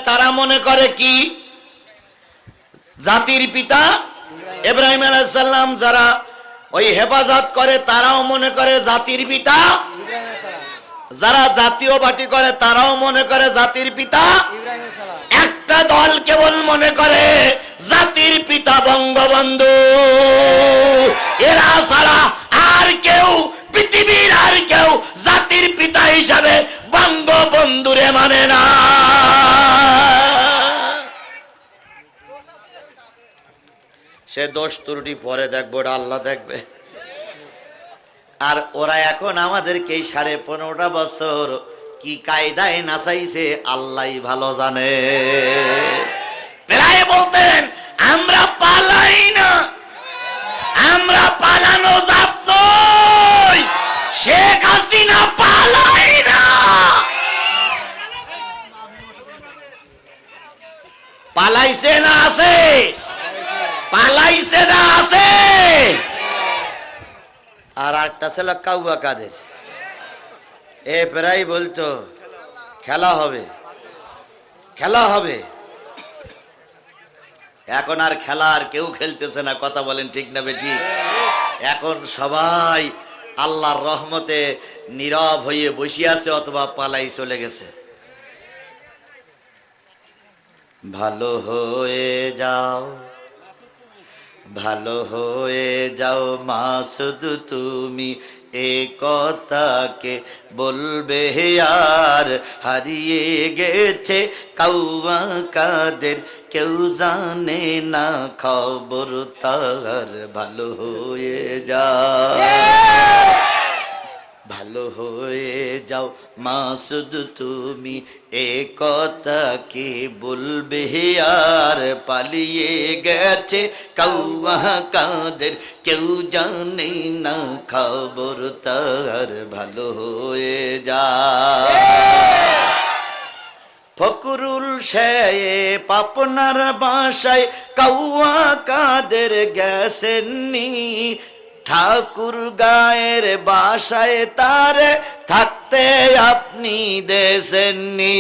তারা মনে করে কি জাতির পিতা ইব্রাহিম আলাইহিস সালাম। যারা ওই হেফাজত করে তারাও মনে করে জাতির পিতা, যারা জাতীয় পার্টি করে তারাও মনে করে জাতির পিতা। একটা দল কেবল মনে করে জাতির পিতা বঙ্গবন্ধু। এরা ছাড়া আর কেউ, পৃথিবীর আর কেউ জাতির পিতা হিসাবে বঙ্গবন্ধুরে মানে না। সে দোষ ত্রুটি পরে দেখবো, আল্লাহ দেখবে। আর ওরা এখন আমাদেরকে 15.5 বছর কি কায়দায় নাচাইছে আল্লাহই ভালো জানে। প্রায় বলতেন আমরা পালাই না, আমরা পালানো জাত নই, শেখ হাসিনা পালাই না। পালাইছে না আছে, পালাইছে না আছে। আর একটা ছিল কাউয়া কাদের, এ প্রায় বলতো খেলা হবে, খেলা হবে। এখন আর খেলা আর কেউ খেলতেছে না, কথা বলেন ঠিক না বেঠিক? এখন সবাই আল্লাহর রহমতে নীরব হয়ে বসে আছে অথবা পালাই চলে গেছে। ভালো হয়ে যাও, ভালো হয়ে যাও মাসুদ তুমি, এ কথাকে বলবে আর হারিয়ে গেছে কাউয়া কাদের, কেউ জানে না খবর তার। ভালো হয়ে যাও, ভালো হয়ে যাও মাসুদ তুমি, এ কথাকে বলবে আর পালিয়ে গেছে কাউয়া কাদের, কেউ জানে না খবর তার। ভালো হয়ে যাও। ফকরুল সাহেব আপনার বাসায় কাউয়া কাদের গেছেননি, ঠাকুর গায়ের বাসায় তার থাকতে আপনি দেশেননি।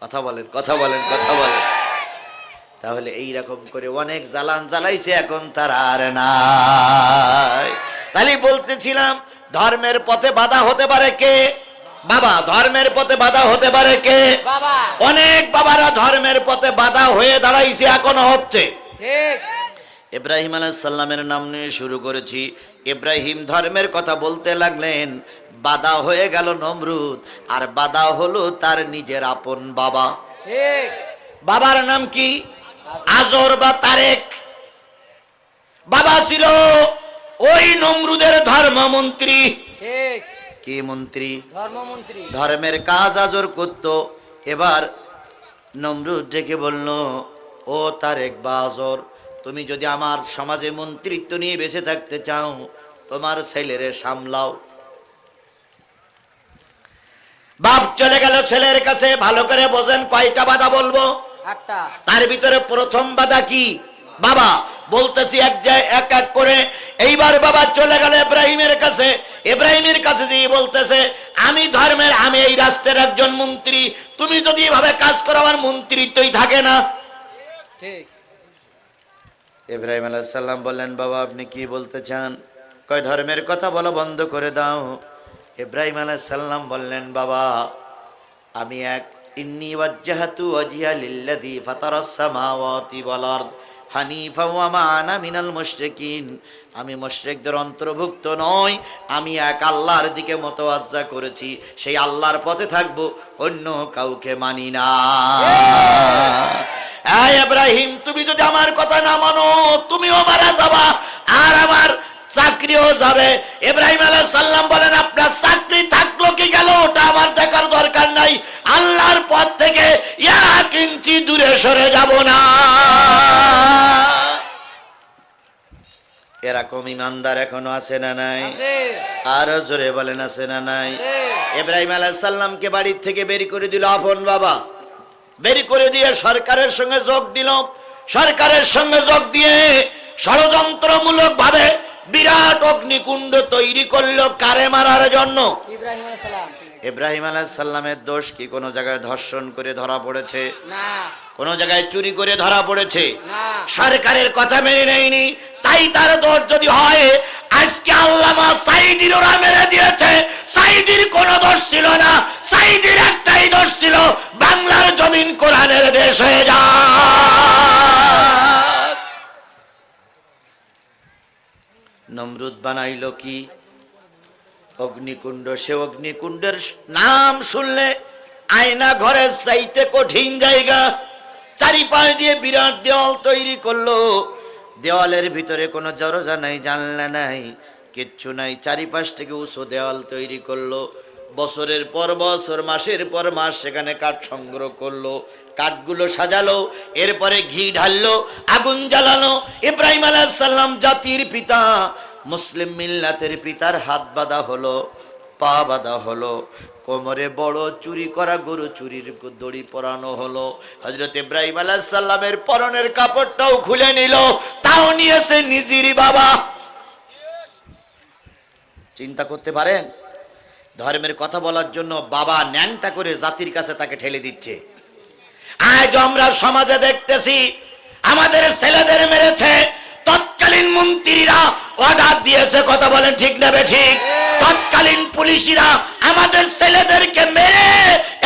কথা বলেন, কথা বলেন, কথা বলেন। তাহলে এইরকম করে অনেক জ্বালান জ্বালাইছে, এখন তার আর নাই। তাহলে বলতেছিলাম ধর্মের পথে বাধা হতে পারে কে? বাবা। ধর্মের পথে বাধা হতে পারে কে? বাবা। অনেক বাবারা ধর্মের পথে বাধা হয়ে দাঁড়াইছে, এখনো হচ্ছে। ঠিক। ইব্রাহিম আলাইহিস সালামের নাম নিয়ে শুরু করেছি। ইব্রাহিম ধর্মের কথা বলতে লাগলেন, বাধা হয়ে গেল নমরুদ, আর বাধা হলো তার নিজের আপন বাবা। ঠিক। বাবার নাম কি? আজর বা তারেক। বাবা ছিল ওই নমরুদের ধর্মমন্ত্রী। ঠিক। কি মন্ত্রী? ধর্মমন্ত্রী। ধর্মের কাজ আজর করত। এবার নমরুদ ডেকে বলল, ও তারেক বা আজর, তুমি যদি আমার সমাজে মন্ত্রিত্ব নিয়ে বেঁচে থাকতে চাও, তোমার ছেলেরে সামলাও। বাপ চলে গেল ছেলের কাছে। ভালো করে বোঝেন, কয়টা বাধা বলবো? 8টা। তার ভিতরে প্রথম বাধা কি? বাবা। বলতেছি এক এক করে। এইবার বাবা চলে গেল ইব্রাহিমের কাছে। ইব্রাহিমের কাছে দিয়ে বলতেছে, আমি ধর্মের, আমি এই রাষ্ট্রের একজন মন্ত্রী, তুমি যদি এভাবে কাজ করো আমার মন্ত্রিত্বই থাকে না। ঠিক। ইব্রাহিম আলাইহিস সালাম বললেন, বাবা আপনি কি বলতে চান? কয় ধর্মের কথা বলা বন্ধ করে দাও। ইব্রাহিম আলাইহিস সালাম বললেন, বাবা আমি এক ইন্নী ওয়াজ্জাহতু ওয়াজহিয়া লিল্লাযী ফাতারাস সামাওয়াতি ওয়াল আরদ হানিফা ওয়া মা আনা মিনাল মুশরিকিন। আমি মুশরিকদের অন্তর্ভুক্ত নই, আমি এক আল্লাহর দিকে মতওয়াজ্জা করেছি, সেই আল্লাহর পথে থাকব, অন্য কাউকে মানি না। ইব্রাহিম তুমি যদি আমার কথা না মানো, তুমিও মারা যাবা আর আমার চাকরিও যাবে। ইব্রাহিম আলাইহিস সালাম বলেন, আপনার চাকরি থাকলো কি গেল ওটা আমার দেখার দরকার নাই, আল্লাহর পথ থেকে এক ইঞ্চি দূরে সরে যাব না। এরকম ইমানদার এখনো আছে না নাই? আরো জোরে বলেন, আছে না নাই? ইব্রাহিম আলাইহিস সালামকে বাড়ি থেকে বের করে দিল আপন বাবা। বের করে দিয়ে সরকারের সঙ্গে যোগ দিল। সরকারের সঙ্গে যোগ দিয়ে ষড়যন্ত্রমূলক ভাবে বিরাট অগ্নিকুণ্ড তৈরি করলো কারে মারার জন্য? ইব্রাহিম আলাইহিস সালাম। ইব্রাহিম আলাইহিস সালামের দোষ কি কোনো জায়গায় ধর্ষণ করে ধরা পড়েছে? না কোন জায়গায় চুরি করে ধরা পড়েছে? না সরকারের কথা মেনে নেয়নি, তাই তার দোষ যদি হয়, আজকে আল্লামা সাঈদীর ওরা মেরে দিয়েছে। সাঈদীর কোনো দোষ ছিল না, সাঈদীর একটাই দোষ ছিল, বাংলার জমিন কোরআনের দেশ হয়ে যায়। নমরুদ বানাইলো কি? অগ্নিকুণ্ড। সে অগ্নিকুণ্ডের নাম শুনলে আয়না ঘরের চাইতে কঠিন জায়গা। চারিপাশ দিয়ে বিরাট দেওয়াল তৈরি করলো, দেওয়ালের ভিতরে কোনো দরজা নাই, জানলা নাই, কিচ্ছু নাই, চারিপাশ থেকে উঁচু দেওয়াল তৈরি করলো। বছরের পর বছর, মাসের পর মাস সেখানে কাঠ সংগ্রহ করলো, কাঠগুলো সাজালো, এরপরে ঘি ঢাললো, আগুন জ্বালানো। ইব্রাহিম আলাইহিস সালাম জাতির পিতা, মুসলিম মিল্লাতের পিতার হাত বাঁধা হলো, পা বাঁধা হলো, কোমরে বড় চুরি করা গরু চুরির দড়ি পরানো হলো। হযরত ইব্রাহিম আলাইহিস সালামের পরনের কাপড়টাও খুলে নিল, তাও নিয়েছে নিজের বাবা। চিন্তা করতে পারেন? ধর্মের কথা বলার জন্য বাবা ন্যাংটা করে জাতির কাছে তাকে ঠেলে দিচ্ছে। আজ আমরা সমাজে দেখতেছি, আমাদের ছেলেদের মেরেছে, তৎকালীন মন্ত্রীরা অর্ডার দিয়েছে, কথা বলেন ঠিক না বেঠিক? তৎকালীন পুলিশরা আমাদের ছেলেদেরকে মেরে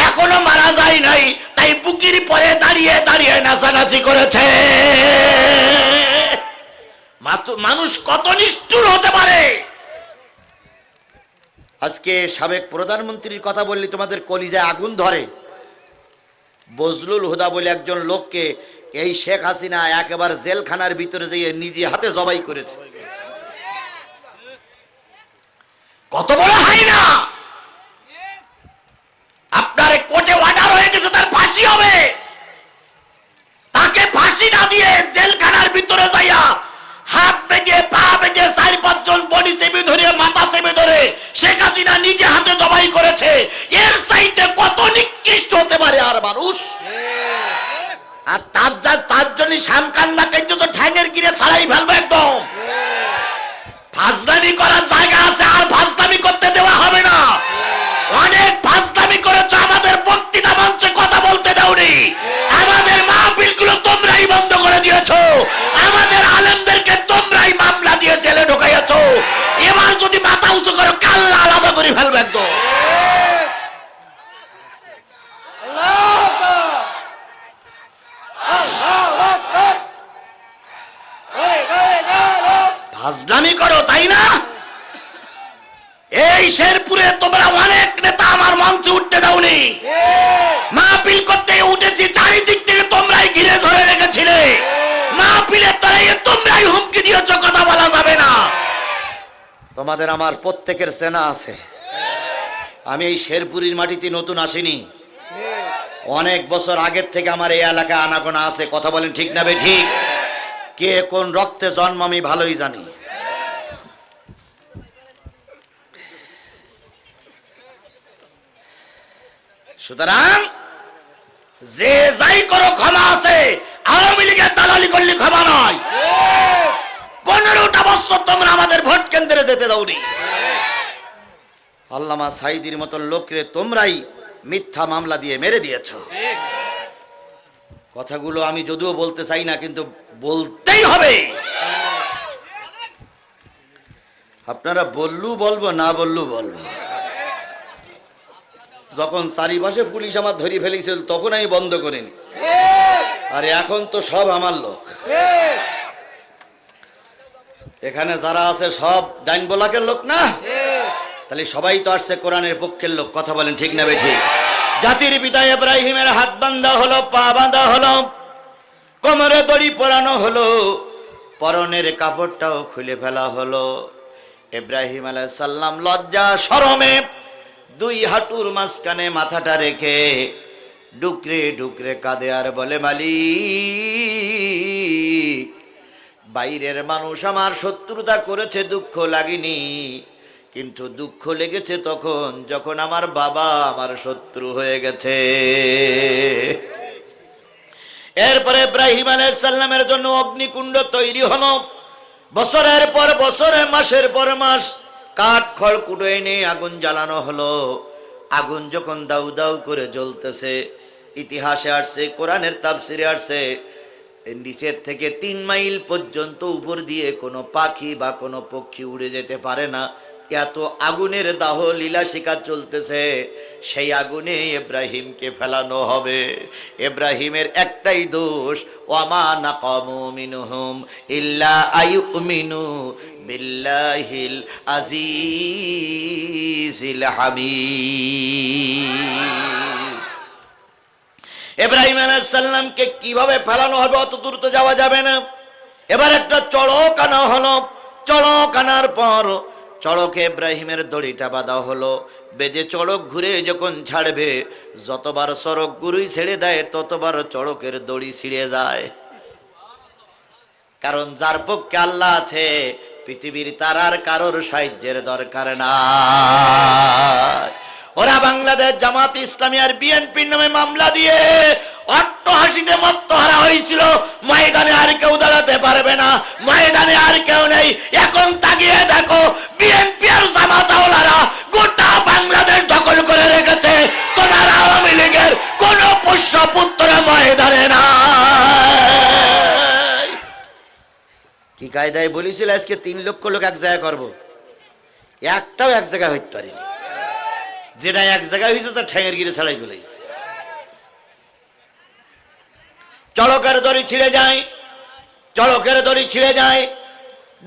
এখনো মারা যায় নাই, তাই বুকির পরে দাঁড়িয়ে দাঁড়িয়ে নাচানাচি করেছে। মানুষ কত নিষ্ঠুর হতে পারে! আজকে সাবেক প্রধানমন্ত্রীর কথা বললে তোমাদের কলিজায় আগুন ধরে। বজলুল হুদা বলে একজন লোককে এই শেখ হাসিনা একেবারে জেলখানার ভিতরে যেয়ে নিজে হাতে জবাই করেছে। কত বড় হয় না! আপনার কোর্টে অর্ডার হয়ে গেছে, তার ফাঁসি হবে, তাকে ফাঁসি না দিয়ে জেলখানার ভিতরে যাইয়া হাত বেঁধে পা বেঁধে 4-5 জন বডি চেপে ধরে মাথা চেপে ধরে শেখ হাসিনা নিজে হাতে জবাই করেছে। এর চাইতে কত নিকৃষ্ট হতে পারে আর মানুষ? আর তার জন্য সামকান্না কিন্তু তো ঠ্যাঙের কিনে ছাড়াই ফেলবো একদম। ফাজলামি করার জায়গা আছে, আর ফাজলামি করতে দেওয়া হবে না। অনেক ফাজলামি করেছো, আমাদের বক্তৃতা মঞ্চে কথা বলতে দাওনি, আমাদের মাহফিলগুলো তোমরাই বন্ধ করে দিয়েছো, আমাদের আলেমদেরকে তোমরাই মামলা দিয়ে জেলে ঢোকাইয়াছো। এবার যদি মাথা উঁচু করো, কাল্লা আলাদা করে ফেলবে একদম। ফাজলামি করো, তাই না? এই শেরপুরে তোমরা অনেক নেতা আমার মঞ্চে উঠতে দাওনি, মাহফিল করতে উঠেছি, চারিদিক থেকে তোমরাই ঘিরে ধরে রেখেছিলে, মাহফিলের তলায় তোমরাই হুমকি দিয়েছো, কথা বলা যাবে না। তোমাদের আমার প্রত্যেকের চেনা আছে। আমি এই শেরপুরের মাটিতে নতুন আসিনি, অনেক বছর আগের থেকে আমার এই এলাকায় আনাগোনা আছে, কথা বলেন ঠিক না বেঠিক? কে কোন রক্তে জন্ম আমি ভালোই জানি। সুতরাং যে যাই করো ক্ষমা আছে, আওয়ামী লীগের দালালি করলে ক্ষমা নয়। 15টা বছর তোমরা আমাদের ভোট কেন্দ্রে যেতে দাওনি। আল্লামা সাঈদীর মতন লোকরে তোমরাই মিথ্যা মামলা দিয়ে মেরে দিয়েছ। কথাগুলো আমি যদিও বলতে চাই না, কিন্তু বলতেই হবে। আপনারা বললু বলবো, না বললু বলবো। যখন চারিপাশে পুলিশ আমার ধরে ফেলেছিল তখন আমি বন্ধ করিনি, আর এখন তো সব আমার লোক। এখানে যারা আছে সব ডাইন ব্লকের লোক না, তাহলে সবাই তো আসছে কোরআনের পক্ষের লোক, কথা বলেন ঠিক না বেঠিক? জাতির পিতা ইব্রাহিমের হাত বাঁধা হলো, পা বাঁধা হলো, কোমরে দড়ি পরানো হলো, পরনের কাপড়টাও খুলে ফেলা হলো। ইব্রাহিম আলাইহিস সালাম লজ্জা শরমে 2 হাঁটুর মাঝখানে মাথাটা রেখে ডুকরে ডুকরে কাঁদে আর বলে, মালিক, বাইরের মানুষ আমার শত্রুতা করেছে, দুঃখ লাগেনি, কিন্তু দুঃখ লেগেছে তখন যখন আমার বাবা আমার শত্রু হয়ে গেছে। এরপরে ইব্রাহিম আলাইহিস সালামের জন্য অগ্নিকুণ্ড তৈরি হলো। বছরের পর বছরে, মাসের পর মাস কাঠ খড় কুটো এনে আগুন জ্বালানো হলো। আগুন যখন দাউ দাউ করে জ্বলতেছে, ইতিহাসে আসছে, কোরআনের তাফসিরে আসছে, নিচের থেকে 3 মাইল পর্যন্ত উপর দিয়ে কোনো পাখি বা কোনো পক্ষী উড়ে যেতে পারে না, এত আগুনের দাহ লীলা শিকার চলতেছে। সেই আগুনে ইব্রাহিমকে ফেলানো হবে। ইব্রাহিমের একটাই দোষ, ওয়ামা নাকামু মিনহুম ইল্লা আইয়ুমিনু বিল্লাহিল আজিজিল হামিদ। ইব্রাহিম আলাইহিস সালামকে কিভাবে ফেলানো হবে অত দূর তো যাওয়া যাবে না। এবার একটা চড়ক আনা হলো। চড়ক আনার পর চড়কে ইব্রাহিমের দড়িটা বাঁধা হলো। বেঁধে চড়ক ঘুরে যখন ছাড়বে, যতবার চড়ক গুরুই ছেড়ে দেয় ততবার চড়কের দড়ি ছিঁড়ে যায়। কারণ যার পক্ষে আল্লাহ আছে, পৃথিবীর তার আর কারোর সাহায্যের দরকার নাই। ওরা বাংলাদেশ জামাত ইসলামী আর বিএনপির নামে মামলা দিয়ে অট্টহাসিতে মত্তহারা হয়েছিল। ময়দানে আর কেউ দাঁড়াতে পারবে না, ময়দানে আর কেউ নেই। এখন তাকিয়ে দেখো, বিএনপি আর জামাতাওয়ালারা গোটা বাংলাদেশ দখল করে রেখেছে। তোমার আওয়ামী লীগের কোন পোষ্য পুত্র ময়দানে নাই। কি কায়দায় বলেছিল আজকে 3 লক্ষ লোক এক জায়গায় করবো, একটাও এক জায়গায় হইতে পারেনি। যেটা এক জায়গায় হয়েছে তা ঠ্যাঙের গিরে ছাড়াই ফেলেছে। চড়কের দড়ি ছিঁড়ে যায়, চড়কের দড়ি ছিঁড়ে যায়,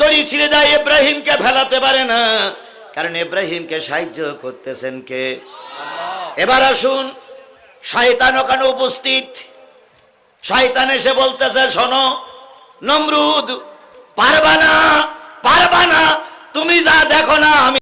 দড়ি ছিঁড়ে যায়। ইব্রাহিমকে ফেলাতে পারে না, কারণ ইব্রাহিমকে সাহায্য করতেছেন কে? এবার আসুন, শয়তান ওখানে উপস্থিত। শয়তান এসে বলতেছে, শোনো নমরুদ, পারবা না, পারবা না, তুমি যা দেখো না আমি